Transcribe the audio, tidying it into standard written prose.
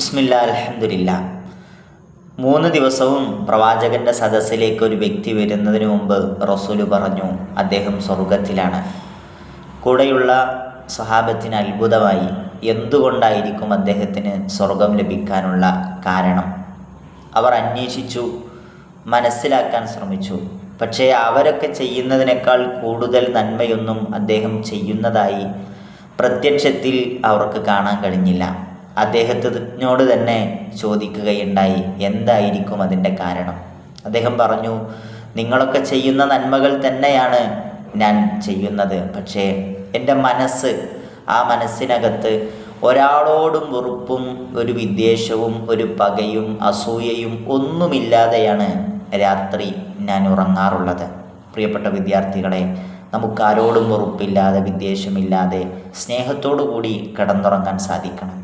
ബിസ്മില്ലാ അൽഹംദുലില്ലാ. 3 ദിവസവും പ്രവാചകന്റെ സദസ്സിലേക്ക് ഒരു വ്യക്തി വരുന്നതിന് മുമ്പ് റസൂല് പറഞ്ഞു, അദ്ദേഹം സ്വർഗത്തിലാണ്. കൂടെയുള്ള സ്വഹാബത്തിന് അത്ഭുതമായി, എന്തുകൊണ്ടായിരിക്കും അദ്ദേഹത്തിന് സ്വർഗം ലഭിക്കാനുള്ള കാരണം? അവർ അന്വേഷിച്ചു, മനസ്സിലാക്കാൻ ശ്രമിച്ചു. പക്ഷേ അവരൊക്കെ ചെയ്യുന്നതിനേക്കാൾ കൂടുതൽ നന്മയൊന്നും അദ്ദേഹം ചെയ്യുന്നതായി പ്രത്യക്ഷത്തിൽ അവർക്ക് കാണാൻ കഴിഞ്ഞില്ല. അദ്ദേഹത്തിനോട് തന്നെ ചോദിക്കുകയുണ്ടായി, എന്തായിരിക്കും അതിൻ്റെ കാരണം? അദ്ദേഹം പറഞ്ഞു, നിങ്ങളൊക്കെ ചെയ്യുന്ന നന്മകൾ തന്നെയാണ് ഞാൻ ചെയ്യുന്നത്. പക്ഷേ എൻ്റെ ആ മനസ്സിനകത്ത് ഒരാളോടും വെറുപ്പും ഒരു വിദ്വേഷവും ഒരു പകയും അസൂയയും ഒന്നുമില്ലാതെയാണ് രാത്രി ഞാൻ ഉറങ്ങാറുള്ളത്. പ്രിയപ്പെട്ട വിദ്യാർത്ഥികളെ, നമുക്കാരോടും വെറുപ്പില്ലാതെ വിദ്വേഷമില്ലാതെ സ്നേഹത്തോടു കൂടി കിടന്നുറങ്ങാൻ സാധിക്കണം.